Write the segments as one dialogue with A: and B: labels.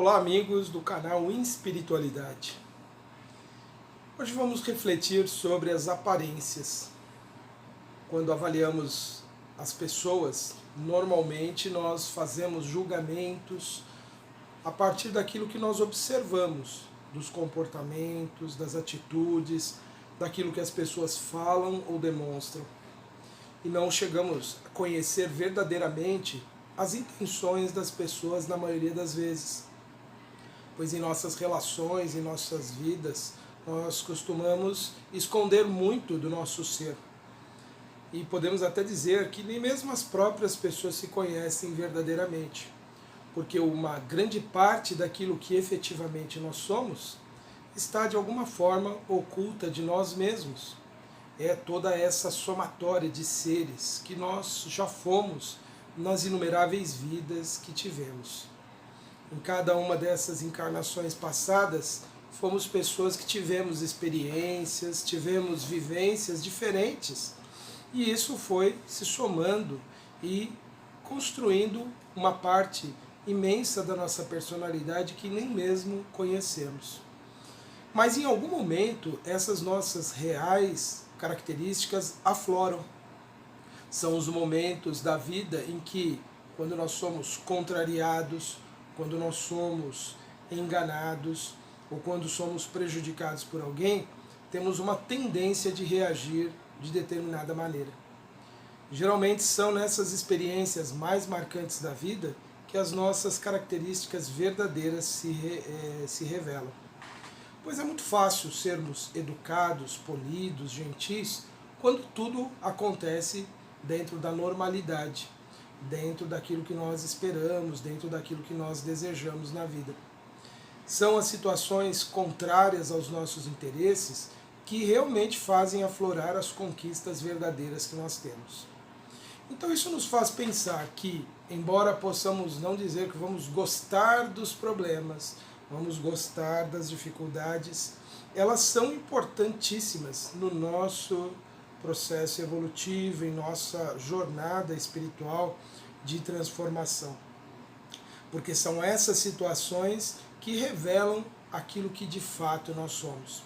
A: Olá, amigos do canal Inspiritualidade. Hoje vamos refletir sobre as aparências. Quando avaliamos as pessoas, normalmente nós fazemos julgamentos a partir daquilo que nós observamos, dos comportamentos, das atitudes, daquilo que as pessoas falam ou demonstram. E não chegamos a conhecer verdadeiramente as intenções das pessoas na maioria das vezes. Pois em nossas relações, em nossas vidas, nós costumamos esconder muito do nosso ser. E podemos até dizer que nem mesmo as próprias pessoas se conhecem verdadeiramente. Porque uma grande parte daquilo que efetivamente nós somos está de alguma forma oculta de nós mesmos. É toda essa somatória de seres que nós já fomos nas inumeráveis vidas que tivemos. Em cada uma dessas encarnações passadas, fomos pessoas que tivemos experiências, tivemos vivências diferentes. E isso foi se somando e construindo uma parte imensa da nossa personalidade que nem mesmo conhecemos. Mas em algum momento, essas nossas reais características afloram. São os momentos da vida em que, quando nós somos contrariados, quando nós somos enganados ou quando somos prejudicados por alguém, temos uma tendência de reagir de determinada maneira. Geralmente são nessas experiências mais marcantes da vida que as nossas características verdadeiras se revelam. Pois é muito fácil sermos educados, polidos, gentis, quando tudo acontece dentro da normalidade, dentro daquilo que nós esperamos, dentro daquilo que nós desejamos na vida. São as situações contrárias aos nossos interesses que realmente fazem aflorar as conquistas verdadeiras que nós temos. Então isso nos faz pensar que, embora possamos não dizer que vamos gostar dos problemas, vamos gostar das dificuldades, elas são importantíssimas no nosso processo evolutivo, em nossa jornada espiritual de transformação. Porque são essas situações que revelam aquilo que de fato nós somos.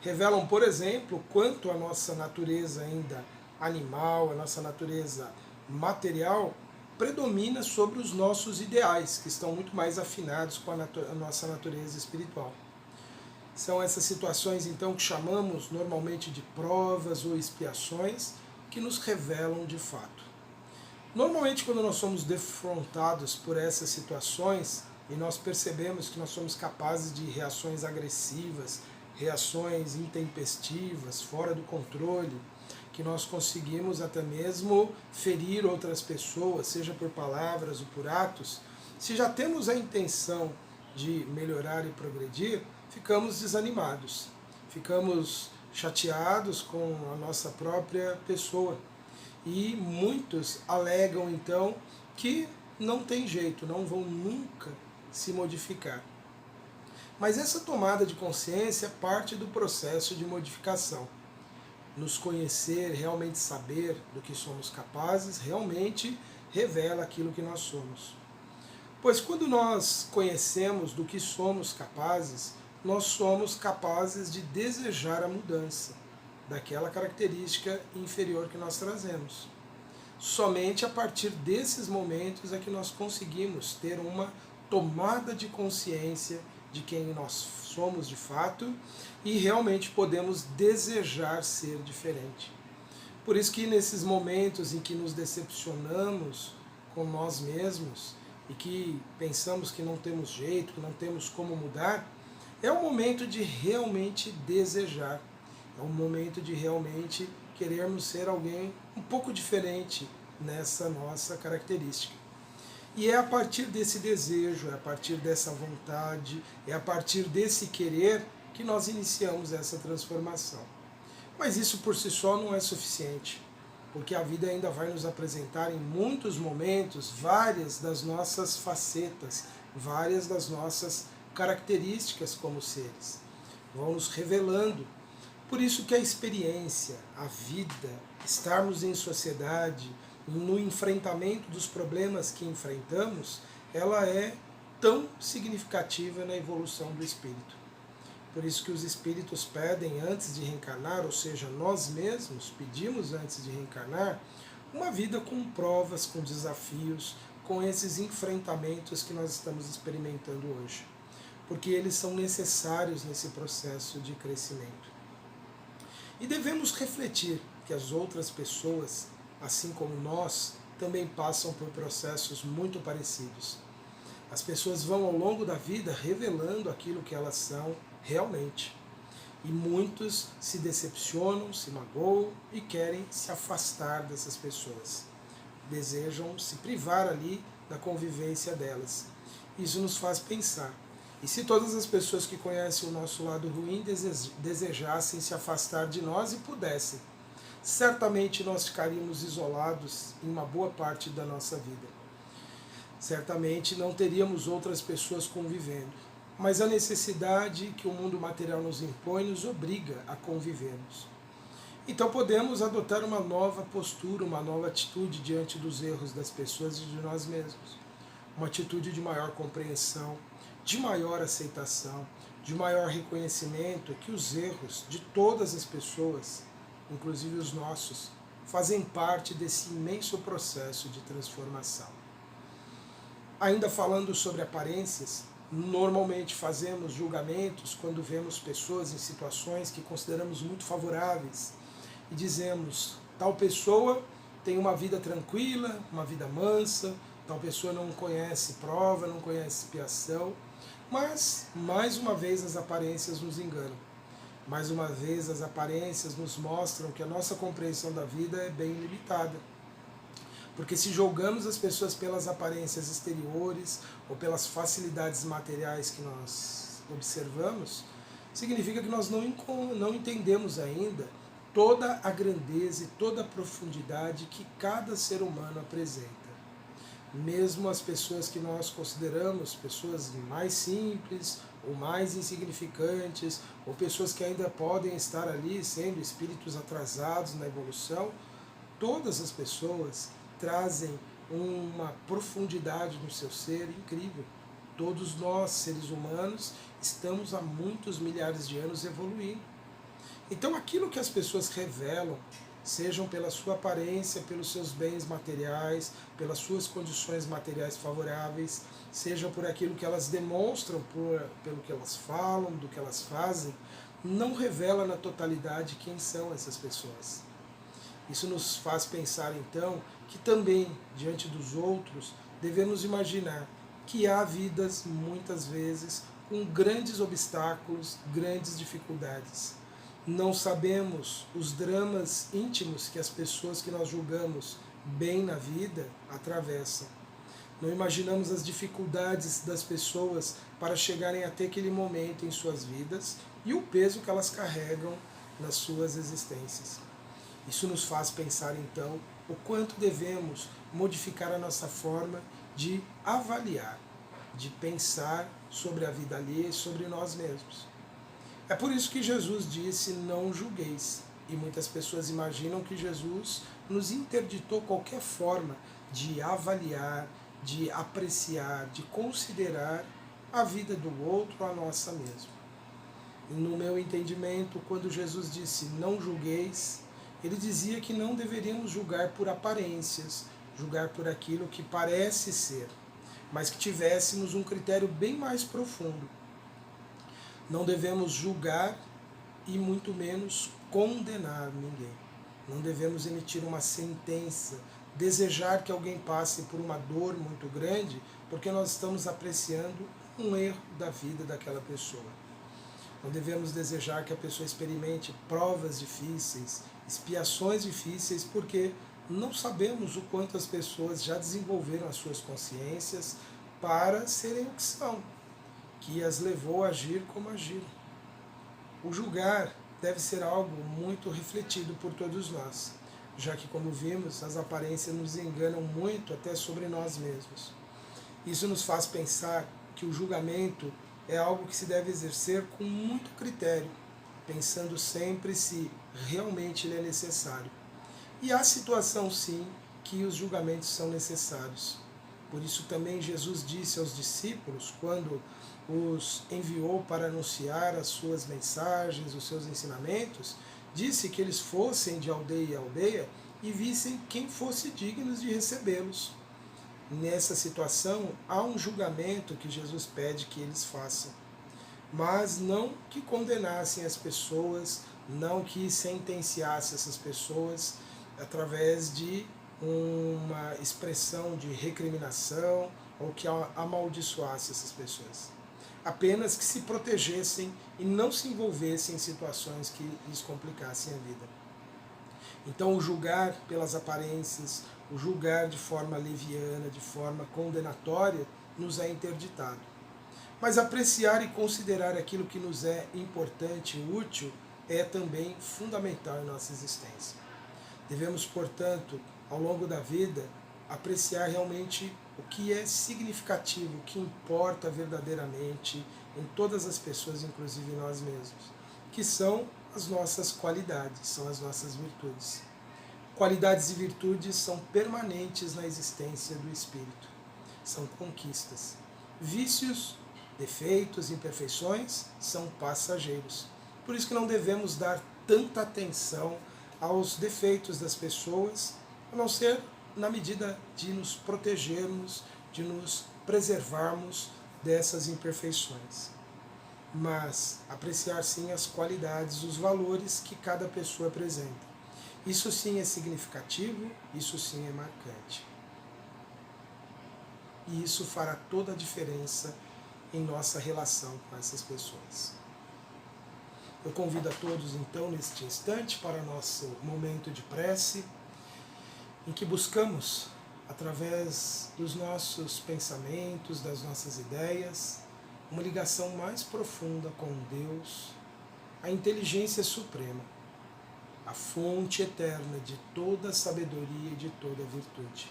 A: Revelam, por exemplo, quanto a nossa natureza ainda animal, a nossa natureza material, predomina sobre os nossos ideais, que estão muito mais afinados com a nossa natureza espiritual. São essas situações, então, que chamamos normalmente de provas ou expiações, que nos revelam de fato. Normalmente, quando nós somos defrontados por essas situações, e nós percebemos que nós somos capazes de reações agressivas, reações intempestivas, fora do controle, que nós conseguimos até mesmo ferir outras pessoas, seja por palavras ou por atos, se já temos a intenção de melhorar e progredir, ficamos desanimados, ficamos chateados com a nossa própria pessoa. E muitos alegam então que não tem jeito, não vão nunca se modificar. Mas essa tomada de consciência é parte do processo de modificação. Nos conhecer, realmente saber do que somos capazes, realmente revela aquilo que nós somos. Pois quando nós conhecemos do que somos capazes, nós somos capazes de desejar a mudança daquela característica inferior que nós trazemos. Somente a partir desses momentos é que nós conseguimos ter uma tomada de consciência de quem nós somos de fato e realmente podemos desejar ser diferente. Por isso que nesses momentos em que nos decepcionamos com nós mesmos e que pensamos que não temos jeito, que não temos como mudar, é o momento de realmente desejar, é o momento de realmente querermos ser alguém um pouco diferente nessa nossa característica. E é a partir desse desejo, é a partir dessa vontade, é a partir desse querer que nós iniciamos essa transformação. Mas isso por si só não é suficiente, porque a vida ainda vai nos apresentar em muitos momentos várias das nossas facetas, várias das nossas características como seres. Vão nos revelando. Por isso que a experiência, a vida, estarmos em sociedade, no enfrentamento dos problemas que enfrentamos, ela é tão significativa na evolução do espírito. Por isso que os espíritos pedem antes de reencarnar, ou seja, nós mesmos pedimos antes de reencarnar, uma vida com provas, com desafios, com esses enfrentamentos que nós estamos experimentando hoje. Porque eles são necessários nesse processo de crescimento. E devemos refletir que as outras pessoas, assim como nós, também passam por processos muito parecidos. As pessoas vão ao longo da vida revelando aquilo que elas são realmente. E muitos se decepcionam, se magoam e querem se afastar dessas pessoas. Desejam se privar ali da convivência delas. Isso nos faz pensar. E se todas as pessoas que conhecem o nosso lado ruim desejassem se afastar de nós e pudessem, certamente nós ficaríamos isolados em uma boa parte da nossa vida. Certamente não teríamos outras pessoas convivendo. Mas a necessidade que o mundo material nos impõe nos obriga a convivermos. Então podemos adotar uma nova postura, uma nova atitude diante dos erros das pessoas e de nós mesmos. Uma atitude de maior compreensão, de maior aceitação, de maior reconhecimento que os erros de todas as pessoas, inclusive os nossos, fazem parte desse imenso processo de transformação. Ainda falando sobre aparências, normalmente fazemos julgamentos quando vemos pessoas em situações que consideramos muito favoráveis e dizemos, tal pessoa tem uma vida tranquila, uma vida mansa, tal pessoa não conhece prova, não conhece expiação, mas mais uma vez as aparências nos enganam. Mais uma vez as aparências nos mostram que a nossa compreensão da vida é bem limitada. Porque se julgamos as pessoas pelas aparências exteriores ou pelas facilidades materiais que nós observamos, significa que nós não entendemos ainda toda a grandeza e toda a profundidade que cada ser humano apresenta. Mesmo as pessoas que nós consideramos pessoas mais simples ou mais insignificantes, ou pessoas que ainda podem estar ali sendo espíritos atrasados na evolução, todas as pessoas trazem uma profundidade no seu ser incrível. Todos nós, seres humanos, estamos há muitos milhares de anos evoluindo. Então aquilo que as pessoas revelam, sejam pela sua aparência, pelos seus bens materiais, pelas suas condições materiais favoráveis, seja por aquilo que elas demonstram, pelo que elas falam, do que elas fazem, não revela na totalidade quem são essas pessoas. Isso nos faz pensar, então, que também, diante dos outros, devemos imaginar que há vidas, muitas vezes, com grandes obstáculos, grandes dificuldades. Não sabemos os dramas íntimos que as pessoas que nós julgamos bem na vida atravessam. Não imaginamos as dificuldades das pessoas para chegarem até aquele momento em suas vidas e o peso que elas carregam nas suas existências. Isso nos faz pensar, então, o quanto devemos modificar a nossa forma de avaliar, de pensar sobre a vida alheia e sobre nós mesmos. É por isso que Jesus disse, não julgueis. E muitas pessoas imaginam que Jesus nos interditou qualquer forma de avaliar, de apreciar, de considerar a vida do outro, a nossa mesma. E no meu entendimento, quando Jesus disse, não julgueis, ele dizia que não deveríamos julgar por aparências, julgar por aquilo que parece ser, mas que tivéssemos um critério bem mais profundo. Não devemos julgar e muito menos condenar ninguém. Não devemos emitir uma sentença, desejar que alguém passe por uma dor muito grande, porque nós estamos apreciando um erro da vida daquela pessoa. Não devemos desejar que a pessoa experimente provas difíceis, expiações difíceis, porque não sabemos o quanto as pessoas já desenvolveram as suas consciências para serem o que são, que as levou a agir como agiram. O julgar deve ser algo muito refletido por todos nós, já que, como vimos, as aparências nos enganam muito até sobre nós mesmos. Isso nos faz pensar que o julgamento é algo que se deve exercer com muito critério, pensando sempre se realmente ele é necessário. E há situação, sim, que os julgamentos são necessários. Por isso também Jesus disse aos discípulos, quando os enviou para anunciar as suas mensagens, os seus ensinamentos, disse que eles fossem de aldeia em aldeia e vissem quem fosse digno de recebê-los. Nessa situação, há um julgamento que Jesus pede que eles façam, mas não que condenassem as pessoas, não que sentenciassem essas pessoas através de uma expressão de recriminação ou que amaldiçoasse essas pessoas. Apenas que se protegessem e não se envolvessem em situações que lhes complicassem a vida. Então, o julgar pelas aparências, o julgar de forma leviana, de forma condenatória, nos é interditado. Mas apreciar e considerar aquilo que nos é importante e útil é também fundamental em nossa existência. Devemos, portanto, ao longo da vida, apreciar realmente o que é significativo, o que importa verdadeiramente em todas as pessoas, inclusive em nós mesmos, que são as nossas qualidades, são as nossas virtudes. Qualidades e virtudes são permanentes na existência do espírito, são conquistas. Vícios, defeitos, imperfeições são passageiros. Por isso que não devemos dar tanta atenção aos defeitos das pessoas, a não ser na medida de nos protegermos, de nos preservarmos dessas imperfeições. Mas apreciar sim as qualidades, os valores que cada pessoa apresenta. Isso sim é significativo, isso sim é marcante. E isso fará toda a diferença em nossa relação com essas pessoas. Eu convido a todos então neste instante para nosso momento de prece, em que buscamos, através dos nossos pensamentos, das nossas ideias, uma ligação mais profunda com Deus, a inteligência suprema, a fonte eterna de toda sabedoria e de toda virtude.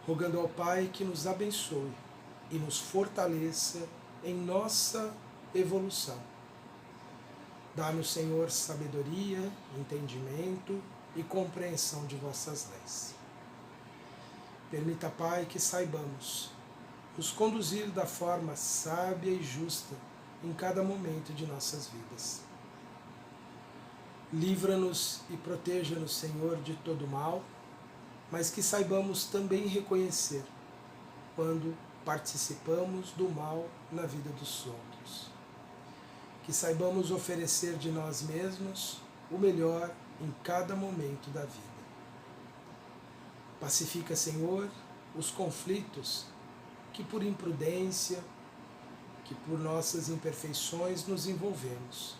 A: Rogando ao Pai que nos abençoe e nos fortaleça em nossa evolução. Dá-nos, Senhor, sabedoria, entendimento e compreensão de vossas leis. Permita, Pai, que saibamos nos conduzir da forma sábia e justa em cada momento de nossas vidas. Livra-nos e proteja-nos, Senhor, de todo mal, mas que saibamos também reconhecer quando participamos do mal na vida dos outros. Que saibamos oferecer de nós mesmos o melhor em cada momento da vida. Pacifica, Senhor, os conflitos que por imprudência, que por nossas imperfeições nos envolvemos,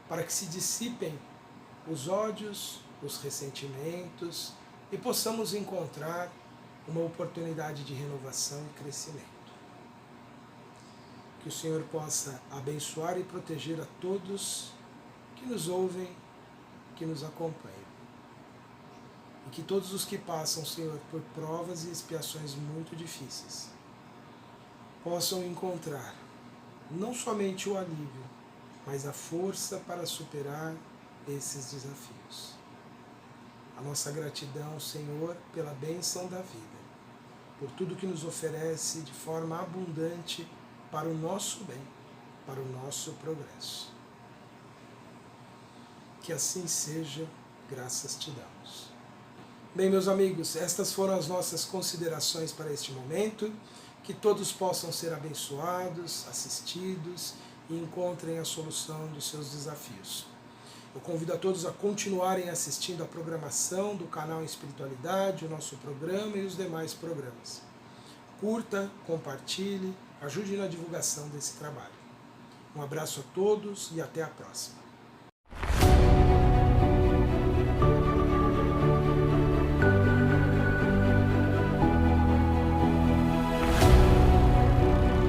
A: para que se dissipem os ódios, os ressentimentos e possamos encontrar uma oportunidade de renovação e crescimento. Que o Senhor possa abençoar e proteger a todos que nos ouvem, que nos acompanham. E que todos os que passam, Senhor, por provas e expiações muito difíceis, possam encontrar não somente o alívio, mas a força para superar esses desafios. A nossa gratidão, Senhor, pela bênção da vida, por tudo que nos oferece de forma abundante para o nosso bem, para o nosso progresso. Que assim seja, graças te damos. Bem, meus amigos, estas foram as nossas considerações para este momento. Que todos possam ser abençoados, assistidos e encontrem a solução dos seus desafios. Eu convido a todos a continuarem assistindo a programação do canal Espiritualidade, o nosso programa e os demais programas. Curta, compartilhe, ajude na divulgação desse trabalho. Um abraço a todos e até a próxima.